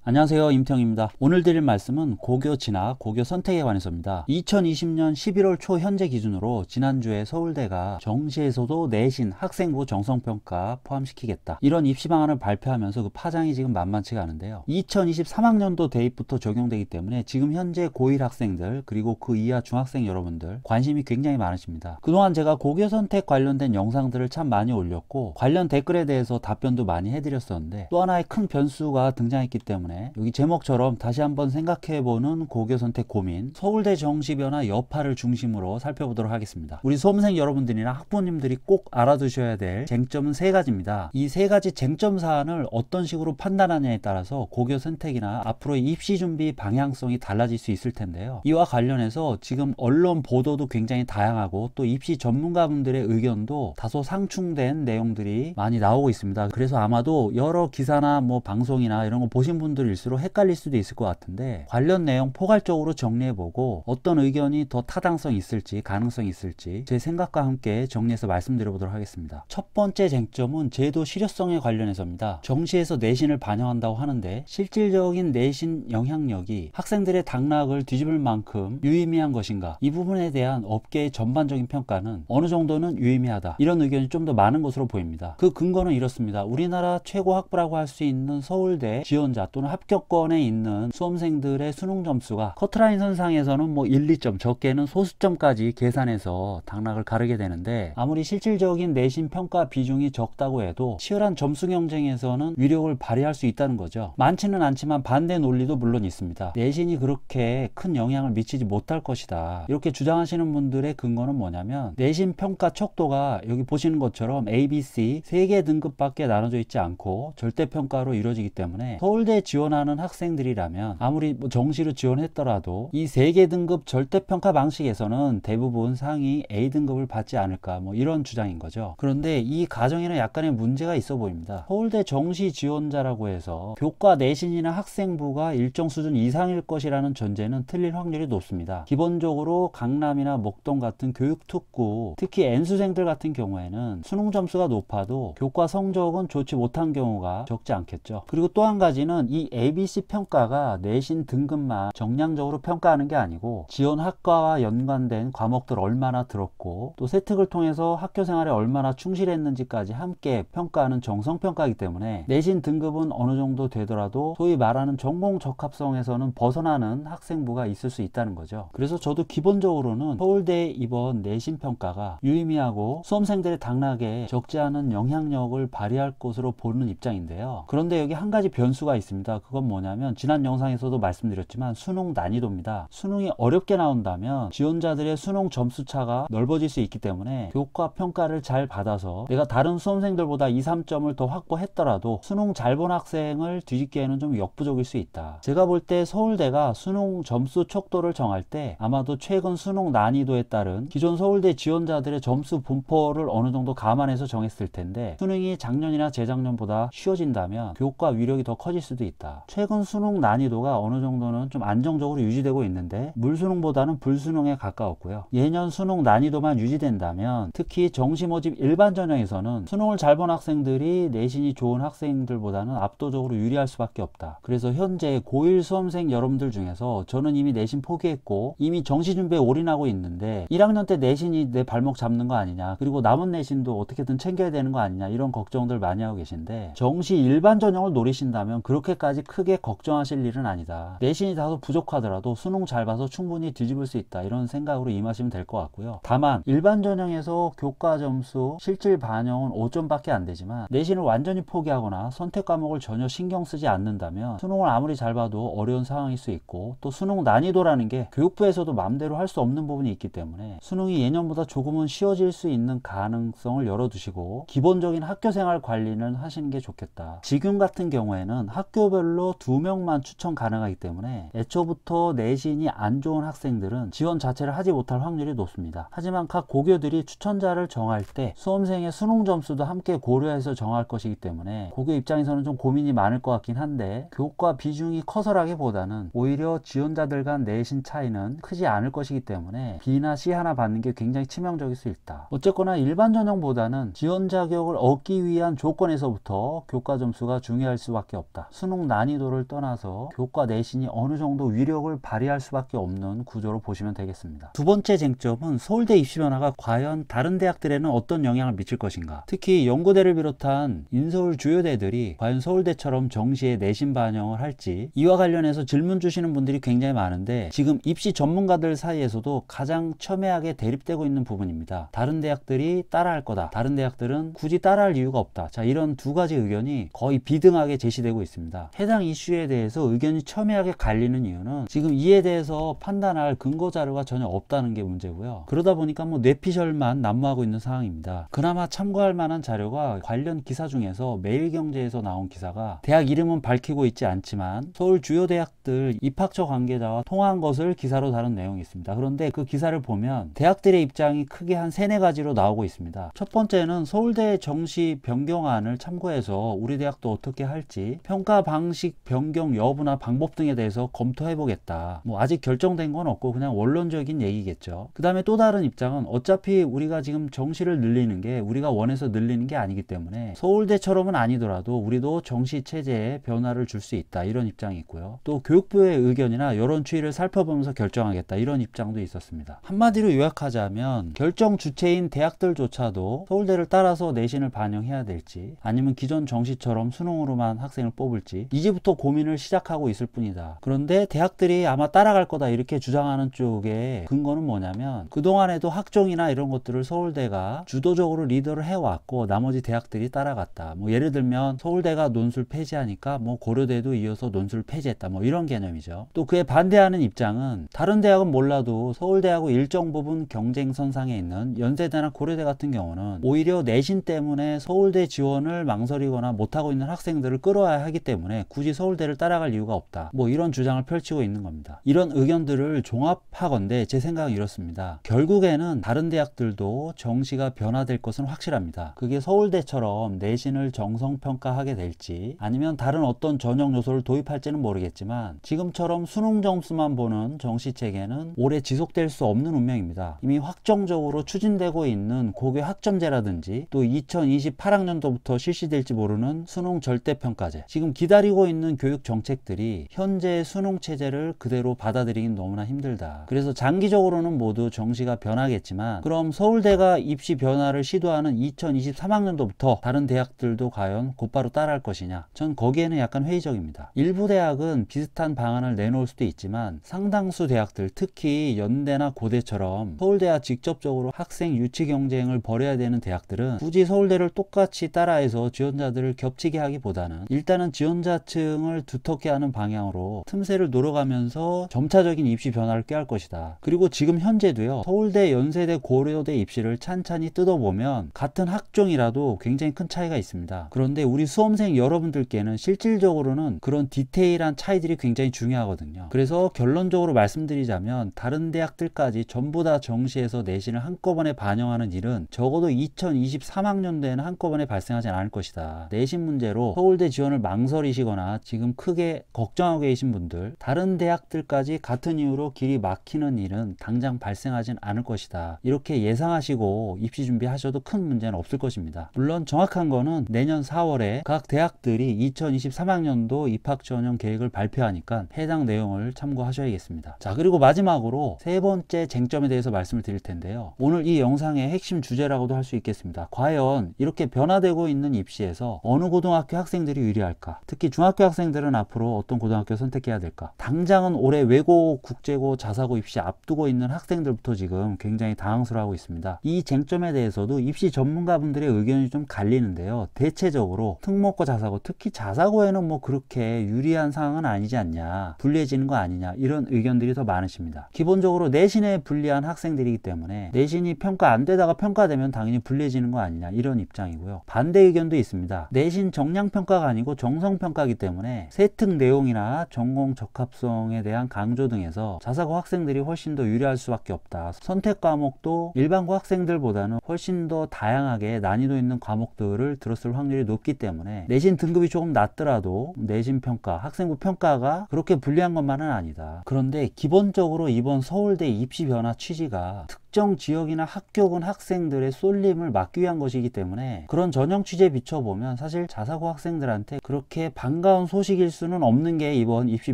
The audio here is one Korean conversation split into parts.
안녕하세요, 임태형입니다. 오늘 드릴 말씀은 고교 진학, 고교 선택에 관해서입니다. 2020년 11월 초 현재 기준으로 지난주에 서울대가 정시에서도 내신 학생부 정성평가 포함시키겠다, 이런 입시 방안을 발표하면서 그 파장이 지금 만만치가 않은데요. 2023학년도 대입부터 적용되기 때문에 지금 현재 고1 학생들 그리고 그 이하 중학생 여러분들 관심이 굉장히 많으십니다. 그동안 제가 고교 선택 관련된 영상들을 참 많이 올렸고 관련 댓글에 대해서 답변도 많이 해드렸었는데, 또 하나의 큰 변수가 등장했기 때문에 여기 제목처럼 다시 한번 생각해보는 고교 선택 고민, 서울대 정시 변화 여파를 중심으로 살펴보도록 하겠습니다. 우리 수험생 여러분들이나 학부모님들이 꼭 알아두셔야 될 쟁점은 세 가지입니다. 이 세 가지 쟁점 사안을 어떤 식으로 판단하냐에 따라서 고교 선택이나 앞으로의 입시 준비 방향성이 달라질 수 있을 텐데요. 이와 관련해서 지금 언론 보도도 굉장히 다양하고 또 입시 전문가분들의 의견도 다소 상충된 내용들이 많이 나오고 있습니다. 그래서 아마도 여러 기사나 방송이나 이런 거 보신 분들 일수록 헷갈릴 수도 있을 것 같은데, 관련 내용 포괄적으로 정리해보고 어떤 의견이 더 타당성이 있을지, 가능성이 있을지 제 생각과 함께 정리해서 말씀드려보도록 하겠습니다. 첫 번째 쟁점은 제도 실효성에 관련해서입니다. 정시에서 내신을 반영한다고 하는데 실질적인 내신 영향력이 학생들의 당락을 뒤집을 만큼 유의미한 것인가, 이 부분에 대한 업계의 전반적인 평가는 어느 정도는 유의미하다, 이런 의견이 좀 더 많은 것으로 보입니다. 그 근거는 이렇습니다. 우리나라 최고 학부라고 할 수 있는 서울대 지원자 또는 합격권에 있는 수험생들의 수능 점수가 커트라인 선상에서는 1, 2점, 적게는 소수점까지 계산해서 당락을 가르게 되는데, 아무리 실질적인 내신 평가 비중이 적다고 해도 치열한 점수 경쟁에서는 위력을 발휘할 수 있다는 거죠. 많지는 않지만 반대 논리도 물론 있습니다. 내신이 그렇게 큰 영향을 미치지 못할 것이다, 이렇게 주장하시는 분들의 근거는 뭐냐면, 내신 평가 척도가 여기 보시는 것처럼 A, B, C 3개 등급밖에 나눠져 있지 않고 절대평가로 이루어지기 때문에 서울대 지원하는 학생들이라면 아무리 정시로 지원했더라도 이 3개 등급 절대평가 방식에서는 대부분 상위 A등급을 받지 않을까, 이런 주장인 거죠. 그런데 이 가정에는 약간의 문제가 있어 보입니다. 서울대 정시 지원자라고 해서 교과 내신이나 학생부가 일정 수준 이상일 것이라는 전제는 틀릴 확률이 높습니다. 기본적으로 강남이나 목동 같은 교육특구, 특히 N수생들 같은 경우에는 수능 점수가 높아도 교과 성적은 좋지 못한 경우가 적지 않겠죠. 그리고 또 한 가지는 이 ABC 평가가 내신 등급만 정량적으로 평가하는 게 아니고 지원 학과와 연관된 과목들 얼마나 들었고 또 세특을 통해서 학교 생활에 얼마나 충실했는지까지 함께 평가하는 정성평가이기 때문에 내신 등급은 어느 정도 되더라도 소위 말하는 전공 적합성에서는 벗어나는 학생부가 있을 수 있다는 거죠. 그래서 저도 기본적으로는 서울대 이번 내신 평가가 유의미하고 수험생들의 당락에 적지 않은 영향력을 발휘할 것으로 보는 입장인데요. 그런데 여기 한 가지 변수가 있습니다. 그건 뭐냐면 지난 영상에서도 말씀드렸지만 수능 난이도입니다. 수능이 어렵게 나온다면 지원자들의 수능 점수 차가 넓어질 수 있기 때문에 교과 평가를 잘 받아서 내가 다른 수험생들보다 2, 3점을 더 확보했더라도 수능 잘 본 학생을 뒤집기에는 좀 역부족일 수 있다. 제가 볼 때 서울대가 수능 점수 척도를 정할 때 아마도 최근 수능 난이도에 따른 기존 서울대 지원자들의 점수 분포를 어느 정도 감안해서 정했을 텐데, 수능이 작년이나 재작년보다 쉬워진다면 교과 위력이 더 커질 수도 있다. 최근 수능 난이도가 어느 정도는 좀 안정적으로 유지되고 있는데 물수능보다는 불수능에 가까웠고요. 예년 수능 난이도만 유지된다면 특히 정시 모집 일반 전형에서는 수능을 잘 본 학생들이 내신이 좋은 학생들보다는 압도적으로 유리할 수밖에 없다. 그래서 현재 고1 수험생 여러분들 중에서 저는 이미 내신 포기했고 이미 정시 준비에 올인하고 있는데 1학년 때 내신이 내 발목 잡는 거 아니냐, 그리고 남은 내신도 어떻게든 챙겨야 되는 거 아니냐, 이런 걱정들 많이 하고 계신데, 정시 일반 전형을 노리신다면 그렇게까지 크게 걱정하실 일은 아니다. 내신이 다소 부족하더라도 수능 잘 봐서 충분히 뒤집을 수 있다, 이런 생각으로 임하시면 될 것 같고요. 다만 일반 전형에서 교과 점수 실질 반영은 5점밖에 안 되지만 내신을 완전히 포기하거나 선택 과목을 전혀 신경 쓰지 않는다면 수능을 아무리 잘 봐도 어려운 상황일 수 있고, 또 수능 난이도라는 게 교육부에서도 마음대로 할 수 없는 부분이 있기 때문에 수능이 예년보다 조금은 쉬워질 수 있는 가능성을 열어두시고 기본적인 학교생활 관리는 하시는 게 좋겠다. 지금 같은 경우에는 학교별로 2명만 추천 가능하기 때문에 애초부터 내신이 안 좋은 학생들은 지원 자체를 하지 못할 확률이 높습니다. 하지만 각 고교들이 추천자를 정할 때 수험생의 수능 점수도 함께 고려해서 정할 것이기 때문에 고교 입장에서는 좀 고민이 많을 것 같긴 한데, 교과 비중이 커서라기보다는 오히려 지원자들 간 내신 차이는 크지 않을 것이기 때문에 B나 C 하나 받는 게 굉장히 치명적일 수 있다. 어쨌거나 일반 전형보다는 지원 자격을 얻기 위한 조건에서부터 교과 점수가 중요할 수밖에 없다. 수능 난이도를 떠나서 교과 내신이 어느 정도 위력을 발휘할 수밖에 없는 구조로 보시면 되겠습니다. 두 번째 쟁점은 서울대 입시 변화가 과연 다른 대학들에는 어떤 영향을 미칠 것인가. 특히 연고대를 비롯한 인서울 주요대들이 과연 서울대처럼 정시에 내신 반영을 할지, 이와 관련해서 질문 주시는 분들이 굉장히 많은데 지금 입시 전문가들 사이에서도 가장 첨예하게 대립되고 있는 부분입니다. 다른 대학들이 따라할 거다, 다른 대학들은 굳이 따라할 이유가 없다. 자, 이런 두 가지 의견이 거의 비등하게 제시되고 있습니다. 해당 이슈에 대해서 의견이 첨예하게 갈리는 이유는 지금 이에 대해서 판단할 근거 자료가 전혀 없다는 게 문제고요. 그러다 보니까 뭐 뇌피셜만 난무하고 있는 상황입니다. 그나마 참고할 만한 자료가 관련 기사 중에서 매일경제에서 나온 기사가 대학 이름은 밝히고 있지 않지만 서울 주요 대학들 입학처 관계자와 통화한 것을 기사로 다룬 내용이 있습니다. 그런데 그 기사를 보면 대학들의 입장이 크게 한 3-4가지로 나오고 있습니다. 첫 번째는 서울대 정시 변경안을 참고해서 우리 대학도 어떻게 할지 평가 방식 변경 여부나 방법 등에 대해서 검토해 보겠다. 뭐 아직 결정된 건 없고 그냥 원론적인 얘기겠죠. 그 다음에 또 다른 입장은 어차피 우리가 지금 정시를 늘리는 게 우리가 원해서 늘리는 게 아니기 때문에 서울대처럼은 아니더라도 우리도 정시 체제에 변화를 줄 수 있다, 이런 입장이 있고요. 또 교육부의 의견이나 여론 추이를 살펴보면서 결정하겠다, 이런 입장도 있었습니다. 한마디로 요약하자면 결정 주체인 대학들조차도 서울대를 따라서 내신을 반영해야 될지 아니면 기존 정시처럼 수능으로만 학생을 뽑을지 이제부터 고민을 시작하고 있을 뿐이다. 그런데 대학들이 아마 따라갈 거다 이렇게 주장하는 쪽에 근거는 뭐냐면 그동안에도 학종이나 이런 것들을 서울대가 주도적으로 리더를 해왔고 나머지 대학들이 따라갔다. 뭐 예를 들면 서울대가 논술 폐지하니까 뭐 고려대도 이어서 논술 폐지했다, 뭐 이런 개념이죠. 또 그에 반대하는 입장은 다른 대학은 몰라도 서울대하고 일정 부분 경쟁선상에 있는 연세대나 고려대 같은 경우는 오히려 내신 때문에 서울대 지원을 망설이거나 못하고 있는 학생들을 끌어와야 하기 때문에 굳이 서울대를 따라갈 이유가 없다, 뭐 이런 주장을 펼치고 있는 겁니다. 이런 의견들을 종합하건대 제 생각은 이렇습니다. 결국에는 다른 대학들도 정시가 변화될 것은 확실합니다. 그게 서울대처럼 내신을 정성평가하게 될지 아니면 다른 어떤 전형 요소를 도입할지는 모르겠지만 지금처럼 수능 점수만 보는 정시체계는 오래 지속될 수 없는 운명입니다. 이미 확정적으로 추진되고 있는 고교 학점제라든지 또 2028학년도부터 실시될지 모르는 수능 절대평가제, 지금 기다리고 있는 교육 정책들이 현재 수능 체제를 그대로 받아들이긴 너무나 힘들다. 그래서 장기적으로는 모두 정시가 변하겠지만 그럼 서울대가 입시 변화를 시도하는 2023학년도부터 다른 대학들도 과연 곧바로 따라할 것이냐, 전 거기에는 약간 회의적입니다. 일부 대학은 비슷한 방안을 내놓을 수도 있지만 상당수 대학들, 특히 연대나 고대처럼 서울대와 직접적으로 학생 유치 경쟁을 벌여야 되는 대학들은 굳이 서울대를 똑같이 따라해서 지원자들을 겹치게 하기보다는 일단은 지원자층을 두텁게 하는 방향으로 틈새를 노려가면서 점차적인 입시 변화를 꾀할 것이다. 그리고 지금 현재도요, 서울대, 연세대, 고려대 입시를 찬찬히 뜯어보면 같은 학종이라도 굉장히 큰 차이가 있습니다. 그런데 우리 수험생 여러분들께는 실질적으로는 그런 디테일한 차이들이 굉장히 중요하거든요. 그래서 결론적으로 말씀드리자면 다른 대학들까지 전부 다 정시에서 내신을 한꺼번에 반영하는 일은 적어도 2023학년도에는 한꺼번에 발생하지 않을 것이다. 내신 문제로 서울대 지원을 망설이시거나 지금 크게 걱정하고 계신 분들, 다른 대학들까지 같은 이유로 길이 막히는 일은 당장 발생하진 않을 것이다. 이렇게 예상하시고 입시 준비하셔도 큰 문제는 없을 것입니다. 물론 정확한 거는 내년 4월에 각 대학들이 2023학년도 입학 전형 계획을 발표하니까 해당 내용을 참고하셔야겠습니다. 자, 그리고 마지막으로 세 번째 쟁점에 대해서 말씀을 드릴 텐데요. 오늘 이 영상의 핵심 주제라고도 할 수 있겠습니다. 과연 이렇게 변화되고 있는 입시에서 어느 고등학교 학생들이 유리할까? 특히 중학교 학생들은 앞으로 어떤 고등학교 선택해야 될까? 당장은 올해 외고, 국제고, 자사고 입시 앞두고 있는 학생들부터 지금 굉장히 당황스러워하고 있습니다. 이 쟁점에 대해서도 입시 전문가분들의 의견이 좀 갈리는데요. 대체적으로 특목고, 자사고, 특히 자사고에는 뭐 그렇게 유리한 상황은 아니지 않냐, 불리해지는 거 아니냐, 이런 의견들이 더 많으십니다. 기본적으로 내신에 불리한 학생들이기 때문에 내신이 평가 안 되다가 평가되면 당연히 불리해지는 거 아니냐, 이런 입장이고요. 반대 의견도 있습니다. 내신 정량평가가 아니고 정성평가이기 때문에 세특 내용이나 전공 적합성에 대한 강조 등에서 자사고 학생들이 훨씬 더 유리할 수밖에 없다. 선택 과목도 일반고 학생들보다는 훨씬 더 다양하게 난이도 있는 과목들을 들었을 확률이 높기 때문에 내신 등급이 조금 낮더라도 내신 평가, 학생부 평가가 그렇게 불리한 것만은 아니다. 그런데 기본적으로 이번 서울대 입시 변화 취지가 특정 지역이나 학교군 학생들의 쏠림을 막기 위한 것이기 때문에 그런 전형 취지에 비춰보면 사실 자사고 학생들한테 그렇게 반가운 소식일 수는 없는 게 이번 입시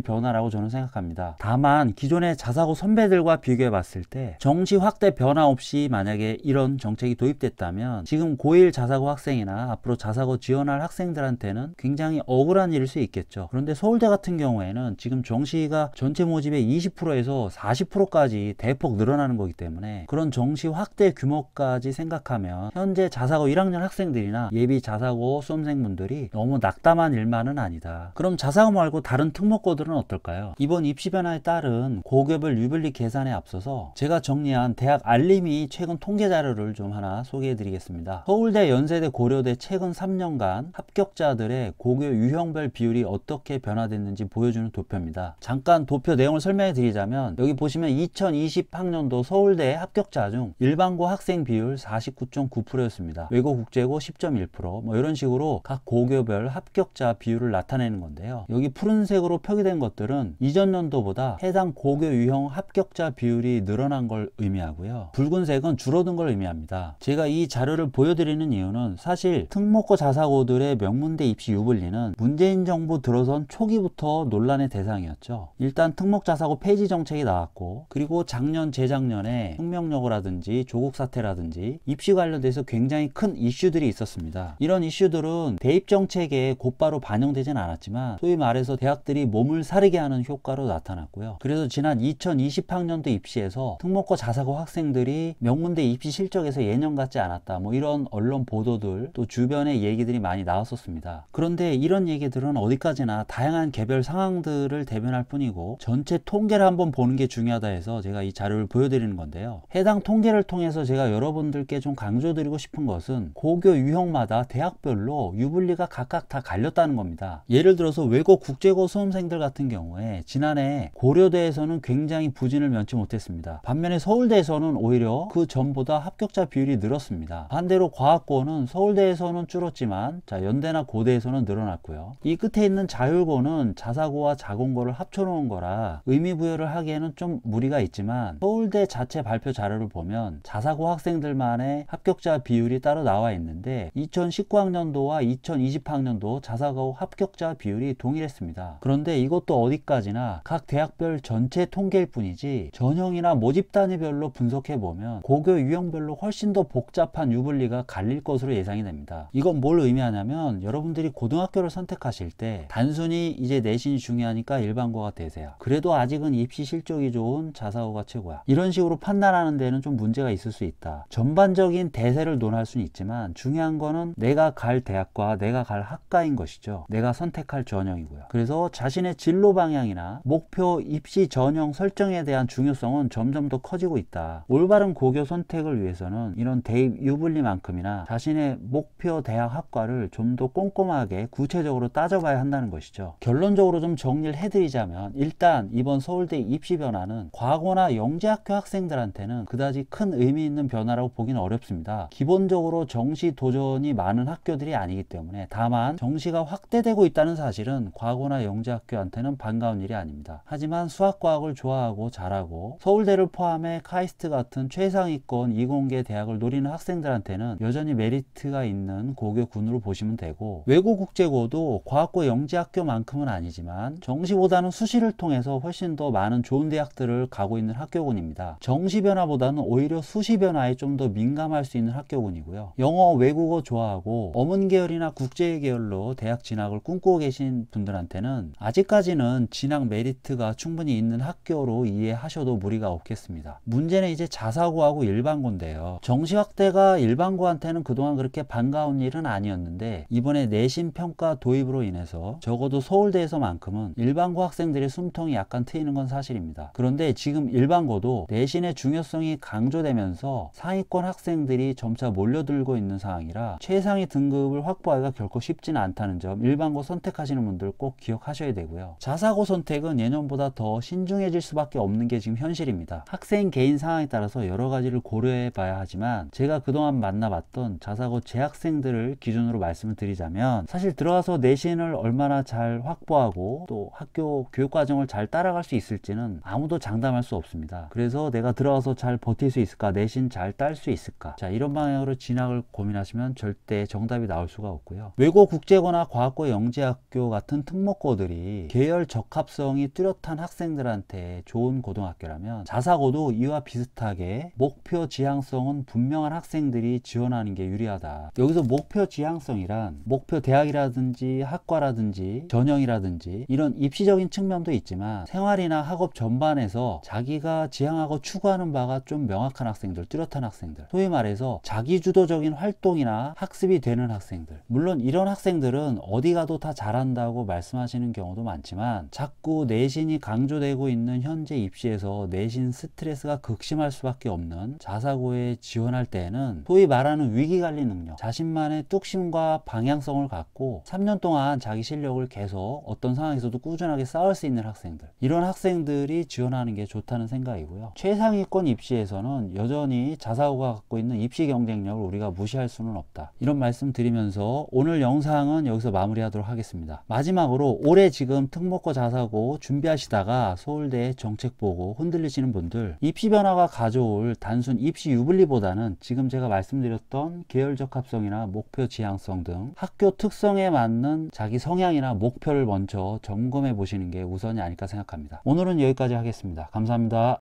변화라고 저는 생각합니다. 다만 기존의 자사고 선배들과 비교해 봤을 때 정시 확대 변화 없이 만약에 이런 정책이 도입됐다면 지금 고1 자사고 학생이나 앞으로 자사고 지원할 학생들한테는 굉장히 억울한 일일 수 있겠죠. 그런데 서울대 같은 경우에는 지금 정시가 전체 모집의 20%에서 40%까지 대폭 늘어나는 거기 때문에 그런 정시 확대 규모까지 생각하면 현재 자사고 1학년 학생들이나 예비 자사고 수험생분들이 너무 낙담한 일만은 아니다. 그럼 자사고 말고 다른 특목고들은 어떨까요? 이번 입시 변화에 따른 고교별 유불리 계산에 앞서서 제가 정리한 대학 알림이 최근 통계 자료를 좀 하나 소개해 드리겠습니다. 서울대, 연세대, 고려대 최근 3년간 합격자들의 고교 유형별 비율이 어떻게 변화됐는지 보여주는 도표입니다. 잠깐 도표 내용을 설명해 드리자면 여기 보시면 2020학년도 서울대 합격자 중 일반고 학생 비율 49.9%였습니다. 외고 국제고 10.1%, 뭐 이런 식으로 각 고교별 합격자 비율을 나타내는 건데요. 여기 푸른색으로 표기된 것들은 이전 연도보다 해당 고교 유형 합격자 비율이 늘어난 걸 의미하고요. 붉은색은 줄어든 걸 의미합니다. 제가 이 자료를 보여드리는 이유는 사실 특목고 자사고들의 명문대 입시 유불리는 문재인 정부 들어선 초기부터 논란의 대상이었죠. 일단 특목 자사고 폐지 정책이 나왔고, 그리고 작년 재작년에 혁명여고라든지 조국 사태라든지 입시 관련돼서 굉장히 큰 이슈들이 있었습니다. 이런 이슈들은 대입 정책에 곧바로 반영되진 않았지만 소위 말해서 대학들이 몸을 사리게 하는 효과로 나타났고요. 그래서 지난 2020학년도 입시에서 특목고 자사고 학생들이 명문대 입시 실적에서 예년 같지 않았다, 뭐 이런 언론 보도들 또 주변의 얘기들이 많이 나왔었습니다. 그런데 이런 얘기들은 어디까지나 다양한 개별 상황들을 대변할 뿐이고 전체 통계를 한번 보는 게 중요하다 해서 제가 이 자료를 보여드리는 건데요. 해당 통계를 통해서 제가 여러분들께 좀 강조드리고 싶은 것은 고교 유형마다 대학별로 유불리가 각각 다 갈렸다는 겁니다. 예를 들어서 외고 국제고 수험생들 같은 경우에 지난해 고려대에서는 굉장히 부진을 면치 못했습니다. 반면에 서울대에서는 오히려 그 전보다 합격자 비율이 늘었습니다. 반대로 과학고는 서울대에서는 줄었지만 연대나 고대에서는 늘어났고요. 이 끝에 있는 자율고는 자사고와 자공고를 합쳐놓은 거라 의미부여를 하기에는 좀 무리가 있지만 서울대 자체 발표 자료를 보면 자사고 학생들만의 합격자 비율이 따로 나와 있는데 2019학년도와 2020학년도 자사고 합격자 비율이 동일했습니다. 그런데 이것도 어디까지나 각 대학별 전체 통계일 뿐이지 전형이나 모집 단위별로 분석해보면 고교 유형별로 훨씬 더 복잡한 유불리가 갈릴 것으로 예상이 됩니다. 이건 뭘 의미하냐면 여러분들이 고등학교를 선택하실 때 단순히 이제 내신이 중요하니까 일반고가 되세요. 그래도 아직은 입시 실적이 좋은 자사고가 최고야, 이런 식으로 판단하는 데는 좀 문제가 있을 수 있다. 전반적인 대세를 논할 수는 있지만 중요한 거는 내가 갈 대학과 내가 갈 학과인 것이죠. 내가 선택할 전형이고요. 그래서 자신의 진로 방향이나 목표 입시 전형 설정에 대한 중요성은 점점 더 커지고 있다. 올바른 고교 선택을 위해서는 이런 대입 유불리만큼이나 자신의 목표 대학 학과를 좀 더 꼼꼼하게 구체적으로 따져봐야 한다는 것이죠. 결론적으로 좀 정리를 해드리자면 일단 이번 서울대 입시 변화는 과거나 영재학교 학생들한테는 그다지 큰 의미 있는 변화라고 보기는 어렵습니다. 기본적으로 정시 도전이 많은 학교들이 아니기 때문에. 다만 정시가 확대되고 있다는 사실은 과거나 영재학교한테는 반가운 일이 아닙니다. 하지만 수학과학을 좋아하고 잘하고 서울대를 포함해 카이스트 같은 최상위권 이공계 대학을 노리는 학생들한테는 여전히 메리트가 있는 고교군으로 보시면 되고, 외고 국제고도 과학고 영재학교만큼은 아니지만 정시보다는 수시를 통해서 훨씬 더 많은 좋은 대학들을 가고 있는 학교군입니다. 정시 변화보다는 오히려 수시 변화에 좀 더 민감할 수 있는 학교군이고요. 영어, 외국어 좋아하고 어문 계열이나 국제 계열로 대학 진학을 꿈꾸고 계신 분들한테는 아직까지는 진학 메리트가 충분히 있는 학교로 이해하셔도 무리가 없겠습니다. 문제는 이제 자사고하고 일반고인데요. 정시 확대가 일반고한테는 그동안 그렇게 반가운 일은 아니었는데 이번에 내신 평가 도입으로 인해서 적어도 서울대에서만큼은 일반고 학생들의 숨통이 약간 트이는 건 사실입니다. 그런데 지금 일반고도 내신의 중요성이 강조되면서 상위권 학생들이 점차 몰려들고 있는 상황이라 최상위 등급을 확보하기가 결코 쉽지는 않다는 점 일반고 선택하시는 분들 꼭 기억하셔야 되고요. 자사고 선택은 예년보다 더 신중해질 수밖에 없는 게 지금 현실입니다. 학생 개인 상황에 따라서 여러 가지를 고려해 봐야 하지만 제가 그동안 만나봤던 자사고 재학생들을 기준으로 말씀을 드리자면 사실 들어가서 내신을 얼마나 잘 확보하고 또 학교 교육과정을 잘 따라갈 수 있을지는 아무도 장담할 수 없습니다. 그래서 내가 들어가서 잘 잘 버틸 수 있을까? 내신 잘 딸 수 있을까? 자, 이런 방향으로 진학을 고민하시면 절대 정답이 나올 수가 없고요. 외고 국제고나 과학고 영재학교 같은 특목고들이 계열 적합성이 뚜렷한 학생들한테 좋은 고등학교라면 자사고도 이와 비슷하게 목표 지향성은 분명한 학생들이 지원하는 게 유리하다. 여기서 목표 지향성이란 목표 대학이라든지 학과라든지 전형이라든지 이런 입시적인 측면도 있지만 생활이나 학업 전반에서 자기가 지향하고 추구하는 바가 좀 명확한 학생들, 뚜렷한 학생들, 소위 말해서 자기주도적인 활동이나 학습이 되는 학생들. 물론 이런 학생들은 어디 가도 다 잘한다고 말씀하시는 경우도 많지만 자꾸 내신이 강조되고 있는 현재 입시에서 내신 스트레스가 극심할 수밖에 없는 자사고에 지원할 때에는 소위 말하는 위기관리 능력, 자신만의 뚝심과 방향성을 갖고 3년 동안 자기 실력을 계속 어떤 상황에서도 꾸준하게 쌓을 수 있는 학생들, 이런 학생들이 지원하는 게 좋다는 생각이고요. 최상위권 입시에서는 여전히 자사고가 갖고 있는 입시 경쟁력을 우리가 무시할 수는 없다. 이런 말씀 드리면서 오늘 영상은 여기서 마무리하도록 하겠습니다. 마지막으로 올해 지금 특목고 자사고 준비하시다가 서울대 정책 보고 흔들리시는 분들, 입시 변화가 가져올 단순 입시 유불리보다는 지금 제가 말씀드렸던 계열적 합성이나 목표 지향성 등 학교 특성에 맞는 자기 성향이나 목표를 먼저 점검해 보시는 게 우선이 아닐까 생각합니다. 오늘은 여기까지 하겠습니다. 감사합니다.